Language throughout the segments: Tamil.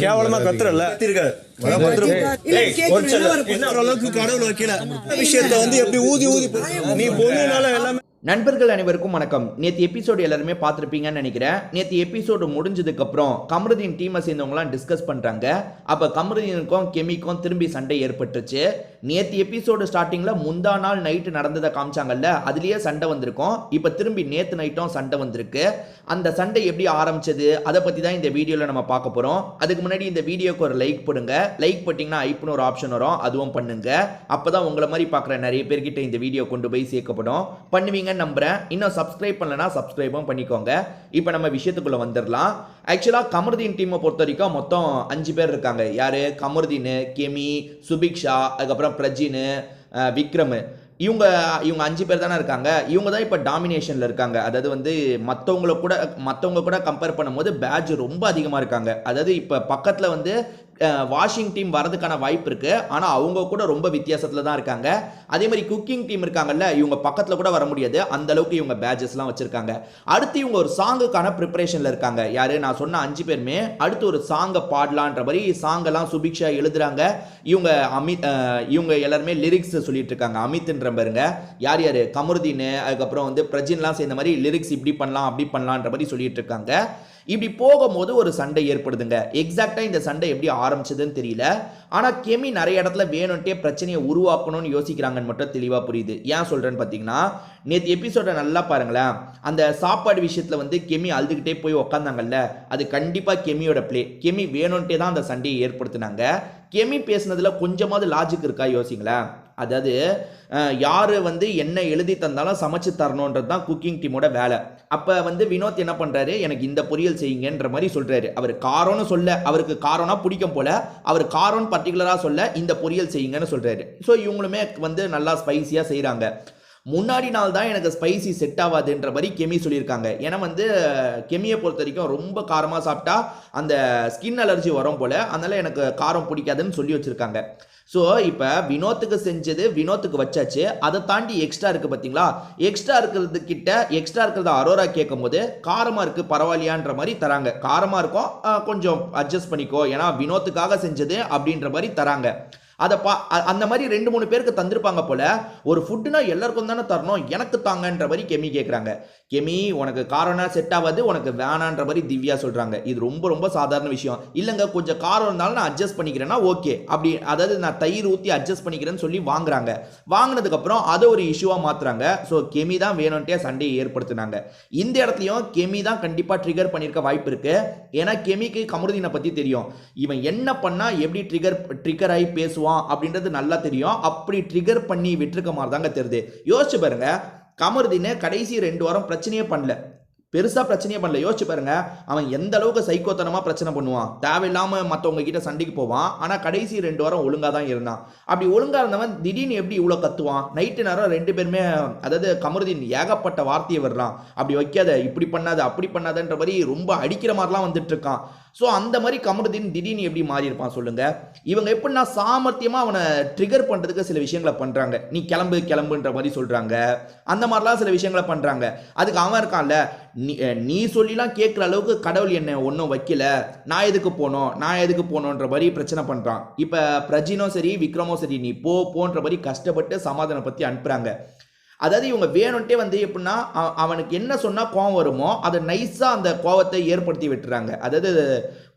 கேவலமா கத்துறல அளவுக்கு கடவுள் வைக்கல விஷயத்த வந்து எப்படி ஊதி ஊதி நீ பொண்ணுனால எல்லாமே. நண்பர்கள் அனைவருக்கும் வணக்கம். நேற்று எபிசோடு எல்லாருமே பார்த்துருப்பீங்கன்னு நினைக்கிறேன். நேற்று எபிசோடு முடிஞ்சதுக்கப்புறம் கமருதீன் டீமை சேர்ந்தவங்களாம் டிஸ்கஸ் பண்ணுறாங்க. அப்போ கமருதீனுக்கும் கெமிக்கும் திரும்பி சண்டை ஏற்பட்டுச்சு. நேற்று எபிசோடு ஸ்டார்டிங்கில் முந்தா நாள் நைட்டு நடந்ததை காமிச்சாங்கல்ல, அதுலேயே சண்டை வந்திருக்கும். இப்போ திரும்பி நேற்று நைட்டும் சண்டை வந்திருக்கு. அந்த சண்டை எப்படி ஆரம்பிச்சது அதை பற்றி தான் இந்த வீடியோவில் நம்ம பார்க்க போகிறோம். அதுக்கு முன்னாடி இந்த வீடியோக்கு ஒரு லைக் போடுங்க. லைக் போட்டிங்கன்னா ஐப்புன்னு ஒரு ஆப்ஷன் வரும், அதுவும் பண்ணுங்க. அப்போ தான் உங்களை மாதிரி பார்க்குற நிறைய பேர்கிட்ட இந்த வீடியோ கொண்டு போய் சேர்க்கப்படும். பண்ணுவீங்க நம்புறேன். இன்னும் சப்ஸ்கிரைப் பண்ணலனா சப்ஸ்கிரைபும் பண்ணிக்கோங்க. இப்போ நம்ம விஷயத்துக்குள்ள வந்துடலாம். ஆக்சுவலா கமருதீன் டீமை பொறுத்த வரைக்கும் மொத்தம் 5 பேர் இருக்காங்க. யாரு? கமருதீன், கெமி, சுபிக்ஷா, அதுக்கப்புறம் பிரஜின், விக்ரம். இவங்க 5 பேர் தானே இருக்காங்க. இவங்க தான் இப்போ டாமினேஷனில் இருக்காங்க. அதாவது வந்து மற்றவங்க கூட கம்பேர் பண்ணும்போது பேட்ச் ரொம்ப அதிகமாக இருக்காங்க. அதாவது இப்போ பக்கத்தில் வந்து வாஷிங் டீம் வரதுக்கான வாய்ப்பு இருக்குது. ஆனால் அவங்க கூட ரொம்ப வித்தியாசத்தில் தான் இருக்காங்க. அதே மாதிரி குக்கிங் டீம் இருக்காங்கல்ல, இவங்க பக்கத்தில் கூட வர முடியாது, அந்த அளவுக்கு இவங்க பேட்சஸ்லாம் வச்சுருக்காங்க. அடுத்து இவங்க ஒரு சாங்குக்கான ப்ரிப்பரேஷனில் இருக்காங்க. யார்? நான் சொன்ன 5 பேருமே அடுத்து ஒரு சாங்கை பாடலான்ற மாதிரி சாங்கெல்லாம் சுபிக்ஷா எழுதுறாங்க. இவங்க எல்லாருமே லிரிக்ஸ் சொல்லிட்டு இருக்காங்க. அமித்ன்ற பாருங்க, யார் யார்? கமருதீன், அதுக்கப்புறம் வந்து பிரஜின்லாம் சேர்ந்த மாதிரி லிரிக்ஸ் இப்படி பண்ணலாம் அப்படி பண்ணலான்ற மாதிரி சொல்லிட்டு இருக்காங்க. இப்படி போகும்போது ஒரு சண்டை ஏற்படுதுங்க. எக்ஸாக்டா இந்த சண்டை எப்படி ஆரம்பிச்சதுன்னு தெரியல. ஆனா கெமி நிறைய இடத்துல வேணும்ட்டே பிரச்சனையை உருவாக்கணும்னு யோசிக்கிறாங்கன்னு மட்டும் தெளிவா புரியுது. ஏன் சொல்றேன்னு பாத்தீங்கன்னா, நேற்று எபிசோட நல்லா பாருங்களேன். அந்த சாப்பாடு விஷயத்துல வந்து கெமி அழுதுகிட்டே போய் உக்காந்தாங்கல்ல, அது கண்டிப்பா கெமியோட பிளே. கெமி வேணும்ட்டே தான் அந்த சண்டையை ஏற்படுத்தினாங்க. கெமி பேசுனதுல கொஞ்சமாவது லாஜிக் இருக்கா யோசிங்களேன். அதாவது யாரு வந்து என்ன எழுதி தந்தாலும் சமைச்சு தரணுன்றது தான் குக்கிங் டீமோட வேலை. அப்போ வந்து வினோத் என்ன பண்ணுறாரு, எனக்கு இந்த பொரியல் செய்யுங்கன்ற மாதிரி சொல்கிறாரு. அவர் காரம்னு சொல்ல, அவருக்கு காரம்னா பிடிக்கும் போல, அவர் காரம்னு பர்டிகுலராக சொல்ல இந்த பொரியல் செய்யுங்கன்னு சொல்கிறாரு. ஸோ இவங்களுமே வந்து நல்லா ஸ்பைசியாக செய்கிறாங்க. முன்னாடி நாள் தான் எனக்கு ஸ்பைசி செட் ஆகாதுன்ற மாதிரி கெமி சொல்லியிருக்காங்க. ஏன்னா வந்து கெமியை பொறுத்த வரைக்கும் ரொம்ப காரமாக சாப்பிட்டா அந்த ஸ்கின் அலர்ஜி வரும் போல், அதனால எனக்கு காரம் பிடிக்காதுன்னு சொல்லி வச்சுருக்காங்க. ஸோ இப்போ வினோத்துக்கு செஞ்சது வினோத்துக்கு வச்சாச்சு. அதை தாண்டி எக்ஸ்ட்ரா இருக்குது பார்த்தீங்களா? எக்ஸ்ட்ரா இருக்கிறத அரோரா கேட்கும் போது காரமாக இருக்குது பரவாயில்லையான்ற மாதிரி தராங்க. காரமாக இருக்கும், கொஞ்சம் அட்ஜஸ்ட் பண்ணிக்கோ, ஏன்னா வினோத்துக்காக செஞ்சது அப்படின்ற மாதிரி தராங்க. அந்த மாதிரி 2-3 பேருக்கு தந்திருப்பாங்க போல. ஒரு ஃபுட்டுனா எல்லாருக்கும் தானே தரணும், எனக்கு தாங்கன்ற மாதிரி கெமி கேட்குறாங்க. கெமி உனக்கு காரம்னா செட் ஆகாது, உனக்கு வேணான்ற மாதிரி திவ்யா சொல்கிறாங்க. இது ரொம்ப ரொம்ப சாதாரண விஷயம். இல்லைங்க கொஞ்சம் காரம் இருந்தாலும் நான் அட்ஜஸ்ட் பண்ணிக்கிறேன்னா ஓகே, அப்படி அதாவது நான் தயிர் ஊற்றி அட்ஜஸ்ட் பண்ணிக்கிறேன்னு சொல்லி வாங்குறாங்க. வாங்கினதுக்கப்புறம் அதை ஒரு இஷ்யூவாக மாற்றுறாங்க. ஸோ கெமி தான் வேணும்ட்டே சண்டையை ஏற்படுத்தினாங்க. இந்த இடத்துலையும் கெமி தான் கண்டிப்பாக ட்ரிகர் பண்ணியிருக்க வாய்ப்பு இருக்குது. ஏன்னா கெமிக்கு கமருதீனை பற்றி தெரியும். இவன் என்ன பண்ணால் எப்படி ட்ரிகர் ஆகி பேசுவான் அப்படின்றது நல்லா தெரியும். அப்படி ட்ரிகர் பண்ணி விட்டுருக்க மாதிரி தாங்க தெரியுது. யோசிச்சு பாருங்க, கமருதீன் கடைசி 2 வாரம் பிரச்சனையே பண்ணல, பெருசா பிரச்சனையே பண்ணல. யோசிச்சு பாருங்க, அவன் எந்த அளவுக்கு சைக்கோத்தனமா பிரச்சனை பண்ணுவான். தேவையில்லாம மற்றவங்க கிட்ட சண்டைக்கு போவான். ஆனா கடைசி 2 வாரம் ஒழுங்கா தான் இருந்தான். அப்படி ஒழுங்கா இருந்தவன் திடீர்னு எப்படி இவ்வளவு கத்துவான்? நைட்டு நேரம் 2 பேருமே, அதாவது கமருதீன் ஏகப்பட்ட வார்த்தையை வர்றான். அப்படி வைக்காத, இப்படி பண்ணாத, அப்படி பண்ணாதன்ற மாதிரி ரொம்ப அடிக்கிற மாதிரிலாம் வந்துட்டு இருக்கான். ஸோ அந்த மாதிரி கமருதீன் திடீர்னு எப்படி மாறி இருப்பான் சொல்லுங்க? இவங்க எப்படின்னா சாமர்த்தியமா அவனை ட்ரிகர் பண்றதுக்கு சில விஷயங்களை பண்றாங்க. நீ கிளம்புன்ற மாதிரி சொல்றாங்க. அந்த மாதிரிலாம் சில விஷயங்களை பண்றாங்க. அதுக்கு அவன் இருக்கான்ல, நீ சொல்லிலாம் கேட்குற அளவுக்கு கடவுள் என்ன ஒன்றும் வைக்கல, நான் எதுக்கு போனோன்ற மாதிரி பிரச்சனை பண்றான். இப்போ பிரஜினும் சரி விக்ரமும் சரி, நீ போன்ற மாதிரி கஷ்டப்பட்டு சமாதானம் பற்றி அனுப்புறாங்க. அதாவது இவங்க வேணும்ட்டே வந்து எப்படின்னா, அவனுக்கு என்ன சொன்னால் கோவம் வருமோ அதை நைஸாக அந்த கோவத்தை ஏற்படுத்தி விட்டுறாங்க. அதாவது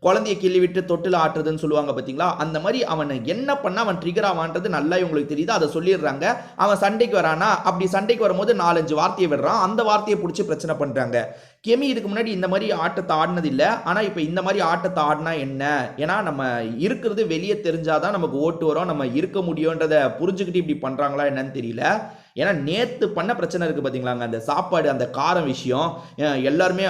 குழந்தைய கிள்ளி விட்டு தொட்டில் ஆட்டுறதுன்னு சொல்லுவாங்க பார்த்தீங்களா? அந்த மாதிரி அவனை என்ன பண்ணால் அவன் ட்ரிகர் ஆவான்றது நல்லா இவங்களுக்கு தெரியுது. அதை சொல்லிடுறாங்க. அவன் சண்டைக்கு வரானா, அப்படி சண்டைக்கு வரும்போது 4-5 வார்த்தையை விடுறான். அந்த வார்த்தையை பிடிச்சி பிரச்சனை பண்ணுறாங்க. கெமி இதுக்கு முன்னாடி இந்த மாதிரி ஆட்டத்தை ஆடினது இல்லை. ஆனால் இப்போ இந்த மாதிரி ஆட்டத்தை ஆடினா என்ன? ஏன்னா நம்ம இருக்கிறது வெளியே தெரிஞ்சாதான் நமக்கு ஓட்டு வரும், நம்ம இருக்க முடியுன்றதை புரிஞ்சுக்கிட்டு இப்படி பண்ணுறாங்களா என்னன்னு தெரியல. ஏன்னா நேற்று பண்ண பிரச்சனை இருக்குது பார்த்தீங்களாங்க, அந்த சாப்பாடு, அந்த காரம் விஷயம். எல்லாருமே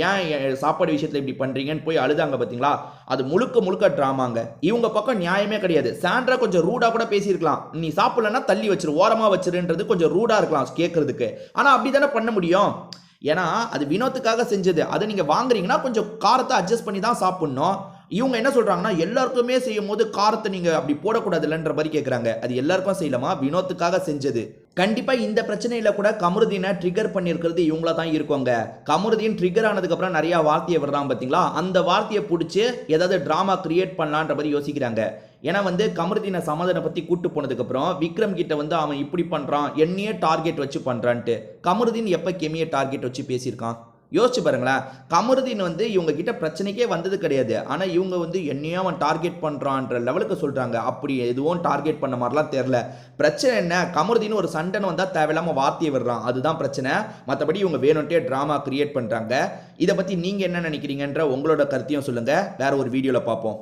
ஏன் சாப்பாடு விஷயத்தில் இப்படி பண்ணுறீங்கன்னு போய் அழுதாங்க பார்த்தீங்களா? அது முழுக்க ட்ராமாங்க. இவங்க பக்கம் நியாயமே கிடையாது. சாண்ட்ரா கொஞ்சம் ரூடாக கூட பேசியிருக்கலாம். நீ சாப்பிடலன்னா தள்ளி வச்சிரு, ஓரமாக வச்சிருன்றது கொஞ்சம் ரூடாக இருக்கலாம் கேட்கறதுக்கு. ஆனால் அப்படி தானே பண்ண முடியும். ஏன்னா அது வினோத்துக்காக செஞ்சது. அதை நீங்கள் வாங்குறீங்கன்னா கொஞ்சம் காரத்தை அட்ஜஸ்ட் பண்ணி தான் சாப்பிட்ணும். இவங்க என்ன சொல்றாங்கன்னா, எல்லாருக்குமே செய்யும் போது காரத்தை நீங்க அப்படி போடக்கூடாதுன்ற மாதிரி கேட்குறாங்க. அது எல்லாருக்கும் செய்யலாமா? வினோத்துக்காக செஞ்சது. கண்டிப்பா இந்த பிரச்சனையில கூட கமருதீனை ட்ரிகர் பண்ணியிருக்கிறது இவங்கள தான் இருக்குங்க. கமருதீன் ட்ரிகர் ஆனதுக்கு அப்புறம் நிறைய வார்த்தையை விடுறான் பாத்தீங்களா, அந்த வார்த்தையை பிடிச்சி ஏதாவது டிராமா கிரியேட் பண்ணலான்ற மாதிரி யோசிக்கிறாங்க. ஏன்னா வந்து கமருதீனை சமாதானப்படுத்தி கூட்டு போனதுக்கு அப்புறம் விக்ரம் கிட்ட வந்து அவன் இப்படி பண்றான், என்னையே டார்கெட் வச்சு பண்றான்ட்டு. கமருதீன் எப்ப கெமியை டார்கெட் வச்சு பேசியிருக்கான்? யோசிச்சு பாருங்களேன். கமருதீன் வந்து இவங்க கிட்ட பிரச்சனைக்கே வந்தது கிடையாது. ஆனா இவங்க வந்து என்னையே அவன் டார்கெட் பண்றான்ற லெவலுக்கு சொல்றாங்க. அப்படி எதுவும் டார்கெட் பண்ண மாதிரிலாம் தெரியல. பிரச்சனை என்ன, கமருதீன் ஒரு சண்டைன்னு வந்தா தேவையில்லாம வார்த்தையை விடுறான், அதுதான் பிரச்சனை. மற்றபடி இவங்க வேணும்ட்டே டிராமா கிரியேட் பண்றாங்க. இதை பத்தி நீங்க என்ன நினைக்கிறீங்கன்ற உங்களோட கருத்தையும் சொல்லுங்க. வேற ஒரு வீடியோல பார்ப்போம்.